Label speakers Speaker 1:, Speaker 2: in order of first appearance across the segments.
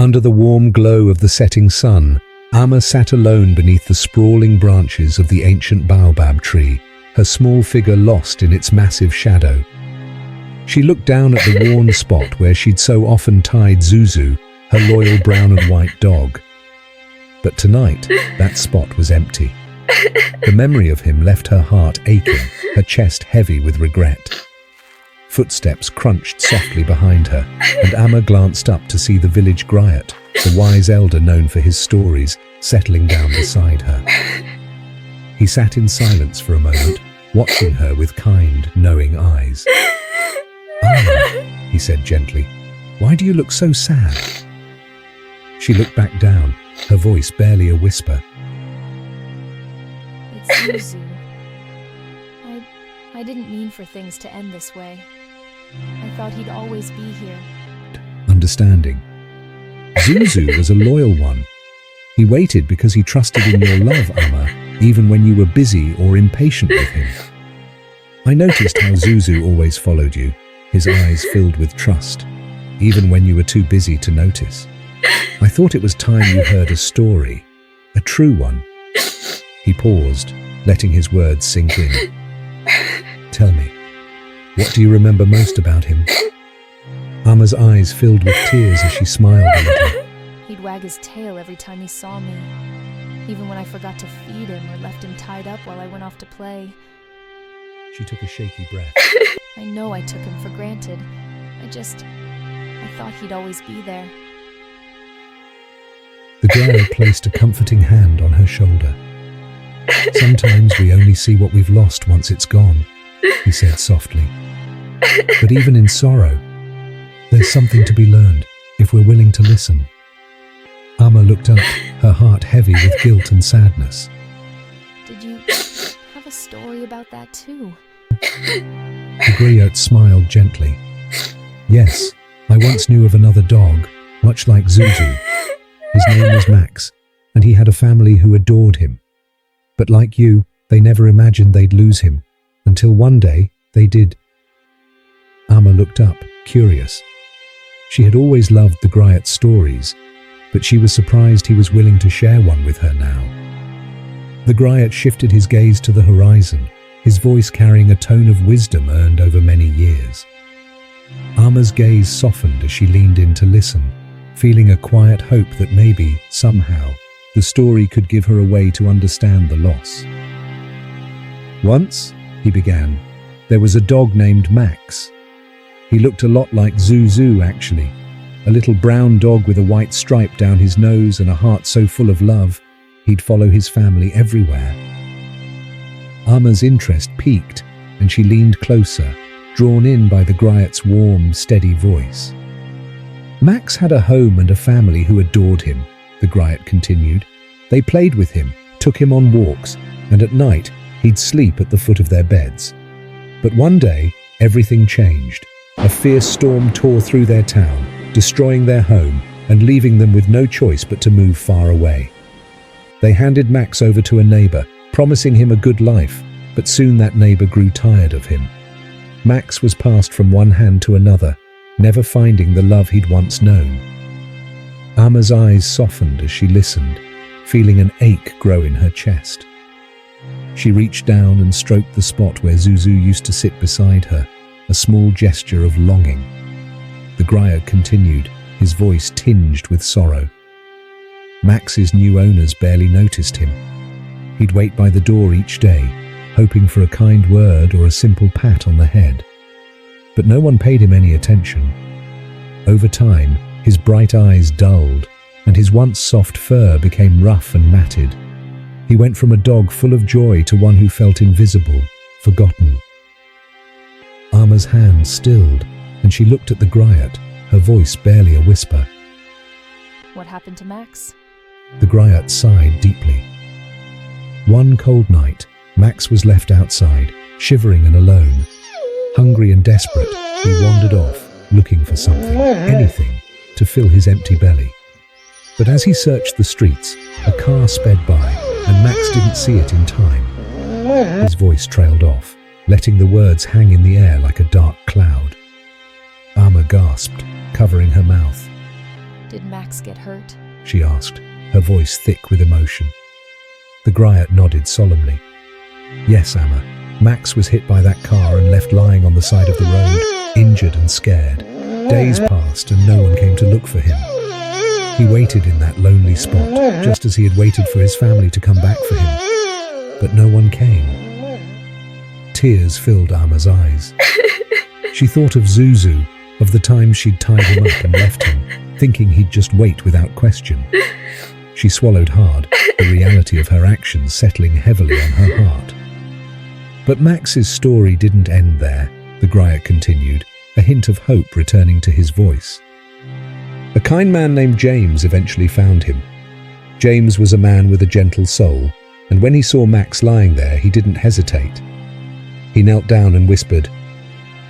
Speaker 1: Under the warm glow of the setting sun, Amma sat alone beneath the sprawling branches of the ancient baobab tree, her small figure lost in its massive shadow. She looked down at the worn spot where she'd so often tied Zuzu, her loyal brown and white dog. But tonight, that spot was empty. The memory of him left her heart aching, her chest heavy with regret. Footsteps crunched softly behind her, and Amma glanced up to see the village Griot, the wise elder known for his stories, settling down beside her. He sat in silence for a moment, watching her with kind, knowing eyes. "Amma," he said gently, "why do you look so sad?" She looked back down, her voice barely a whisper.
Speaker 2: "It's Zuzu. I didn't mean for things to end this way. I thought he'd always be here."
Speaker 1: Understanding. Zuzu was a loyal one. He waited because he trusted in your love, Amma, even when you were busy or impatient with him. I noticed how Zuzu always followed you, his eyes filled with trust, even when you were too busy to notice. I thought it was time you heard a story, a true one. He paused, letting his words sink in. "Tell me, what do you remember most about him?" Amma's eyes filled with tears as she smiled a little.
Speaker 2: He'd wag his tail every time he saw me, even when I forgot to feed him or left him tied up while I went off to play.
Speaker 1: She took a shaky breath.
Speaker 2: I know I took him for granted. I thought he'd always be there.
Speaker 1: The Griot placed a comforting hand on her shoulder. "Sometimes we only see what we've lost once it's gone," he said softly. "But even in sorrow, there's something to be learned if we're willing to listen." Amma looked up, her heart heavy with guilt and sadness.
Speaker 2: Did you have a story about that too?
Speaker 1: The Griot smiled gently. "Yes, I once knew of another dog, much like Zuzu. His name was Max, and he had a family who adored him. But like you, they never imagined they'd lose him, until one day they did." Amma looked up, curious. She had always loved the Griot stories, but she was surprised he was willing to share one with her now. The Griot shifted his gaze to the horizon, his voice carrying a tone of wisdom earned over many years. Amma's gaze softened as she leaned in to listen, feeling a quiet hope that maybe, somehow, the story could give her a way to understand the loss. "Once," he began, "there was a dog named Max. He looked a lot like Zuzu, actually. A little brown dog with a white stripe down his nose and a heart so full of love, he'd follow his family everywhere." Amma's interest piqued, and she leaned closer, drawn in by the Griot's warm, steady voice. "Max had a home and a family who adored him," the Griot continued. "They played with him, took him on walks, and at night he'd sleep at the foot of their beds. But one day, everything changed. A fierce storm tore through their town, destroying their home and leaving them with no choice but to move far away. They handed Max over to a neighbor, promising him a good life, but soon that neighbor grew tired of him. Max was passed from one hand to another, never finding the love he'd once known." Amma's eyes softened as she listened, feeling an ache grow in her chest. She reached down and stroked the spot where Zuzu used to sit beside her, a small gesture of longing. The Griot continued, his voice tinged with sorrow. Max's new owners barely noticed him. He'd wait by the door each day, hoping for a kind word or a simple pat on the head. But no one paid him any attention. Over time, his bright eyes dulled, and his once soft fur became rough and matted. He went from a dog full of joy to one who felt invisible, forgotten. Amma's hand stilled, and she looked at the Griot, her voice barely a whisper.
Speaker 2: "What happened to Max?"
Speaker 1: The Griot sighed deeply. One cold night, Max was left outside, shivering and alone. Hungry and desperate, he wandered off, looking for something, anything, to fill his empty belly. But as he searched the streets, a car sped by, and Max didn't see it in time. His voice trailed off, letting the words hang in the air like a dark cloud. Amma gasped, covering her mouth.
Speaker 2: Did Max get hurt?
Speaker 1: She asked, her voice thick with emotion. The Griot nodded solemnly. Yes, Amma. Max was hit by that car and left lying on the side of the road, injured and scared. Days passed and no one came to look for him. He waited in that lonely spot, just as he had waited for his family to come back for him. But no one came. Tears filled Amma's eyes. She thought of Zuzu, of the time she'd tied him up and left him, thinking he'd just wait without question. She swallowed hard, the reality of her actions settling heavily on her heart. But Max's story didn't end there, the Griot continued, a hint of hope returning to his voice. A kind man named James eventually found him. James was a man with a gentle soul, and when he saw Max lying there, he didn't hesitate. He knelt down and whispered,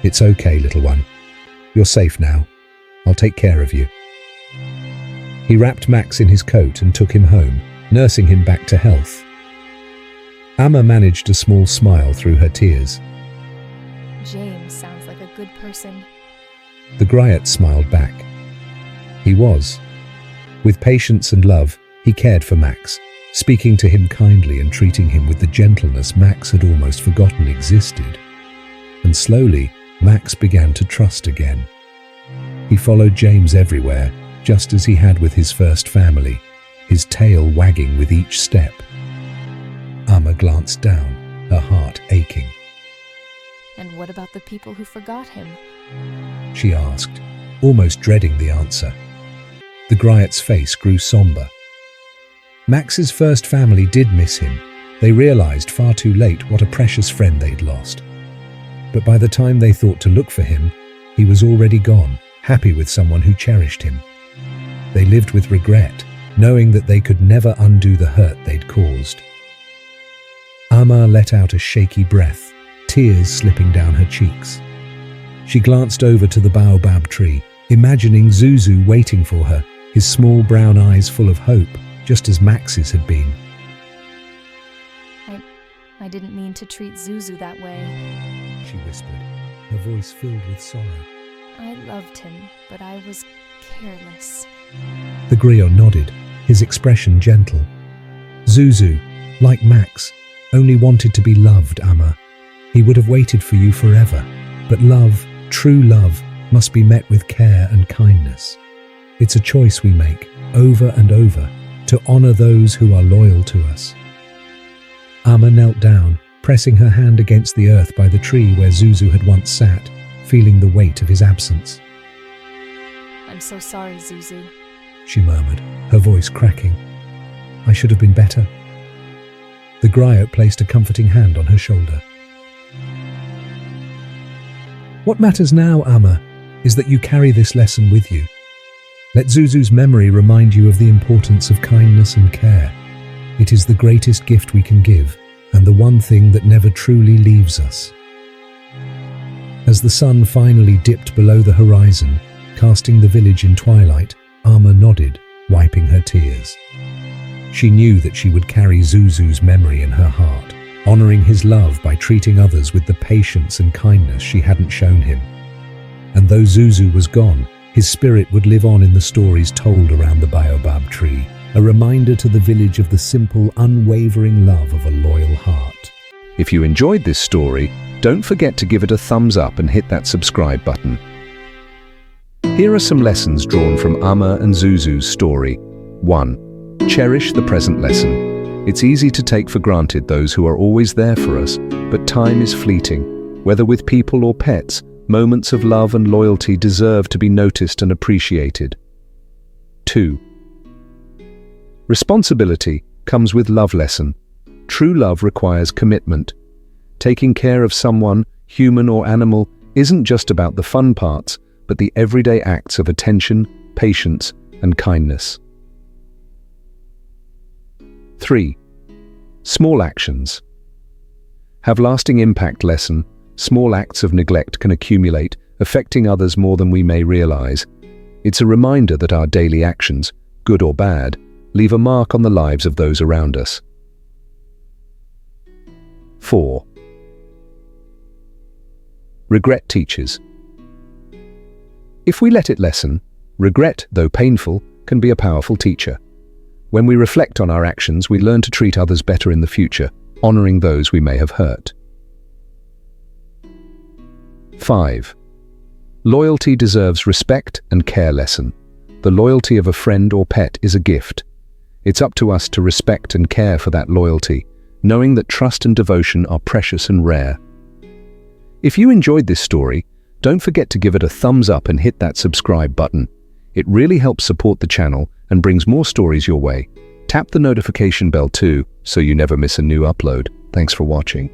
Speaker 1: "It's okay, little one. You're safe now. I'll take care of you." He wrapped Max in his coat and took him home, nursing him back to health. Amma managed a small smile through her tears.
Speaker 2: James sounds like a good person.
Speaker 1: The Griot smiled back. He was. With patience and love, he cared for Max, speaking to him kindly and treating him with the gentleness Max had almost forgotten existed. And slowly, Max began to trust again. He followed James everywhere, just as he had with his first family, his tail wagging with each step. Amma glanced down, her heart aching.
Speaker 2: And what about the people who forgot him?
Speaker 1: She asked, almost dreading the answer. The Griot's face grew somber. Max's first family did miss him. They realized far too late what a precious friend they'd lost. But by the time they thought to look for him, he was already gone, happy with someone who cherished him. They lived with regret, knowing that they could never undo the hurt they'd caused. Amma let out a shaky breath, tears slipping down her cheeks. She glanced over to the baobab tree, imagining Zuzu waiting for her, his small brown eyes full of hope, just as Max's had been.
Speaker 2: I didn't mean to treat Zuzu that way,
Speaker 1: she whispered, her voice filled with sorrow.
Speaker 2: I loved him, but I was careless.
Speaker 1: The Griot nodded, his expression gentle. Zuzu, like Max, only wanted to be loved, Amma. He would have waited for you forever, but love, true love, must be met with care and kindness. It's a choice we make, over and over, to honor those who are loyal to us. Amma knelt down, pressing her hand against the earth by the tree where Zuzu had once sat, feeling the weight of his absence.
Speaker 2: I'm so sorry, Zuzu,
Speaker 1: she murmured, her voice cracking. I should have been better. The Griot placed a comforting hand on her shoulder. What matters now, Amma, is that you carry this lesson with you. Let Zuzu's memory remind you of the importance of kindness and care. It is the greatest gift we can give, and the one thing that never truly leaves us. As the sun finally dipped below the horizon, casting the village in twilight, Amma nodded, wiping her tears. She knew that she would carry Zuzu's memory in her heart, honoring his love by treating others with the patience and kindness she hadn't shown him. And though Zuzu was gone, his spirit would live on in the stories told around the baobab tree, a reminder to the village of the simple, unwavering love of a loyal heart. If you enjoyed this story, don't forget to give it a thumbs up and hit that subscribe button. Here are some lessons drawn from Amma and Zuzu's story. 1. Cherish the present lesson. It's easy to take for granted those who are always there for us, but time is fleeting. Whether with people or pets, moments of love and loyalty deserve to be noticed and appreciated. 2. Responsibility comes with love lesson. True love requires commitment. Taking care of someone, human or animal, isn't just about the fun parts, but the everyday acts of attention, patience, and kindness. 3. Small actions have lasting impact. Lesson. Small acts of neglect can accumulate, affecting others more than we may realize. It's a reminder that our daily actions, good or bad, leave a mark on the lives of those around us. 4. Regret teaches. If we let it lessen, regret, though painful, can be a powerful teacher. When we reflect on our actions, we learn to treat others better in the future, honoring those we may have hurt. 5. Loyalty deserves respect and care. Lesson. The loyalty of a friend or pet is a gift. It's up to us to respect and care for that loyalty, knowing that trust and devotion are precious and rare. If you enjoyed this story, don't forget to give it a thumbs up and hit that subscribe button. It really helps support the channel and brings more stories your way. Tap the notification bell too, so you never miss a new upload. Thanks for watching.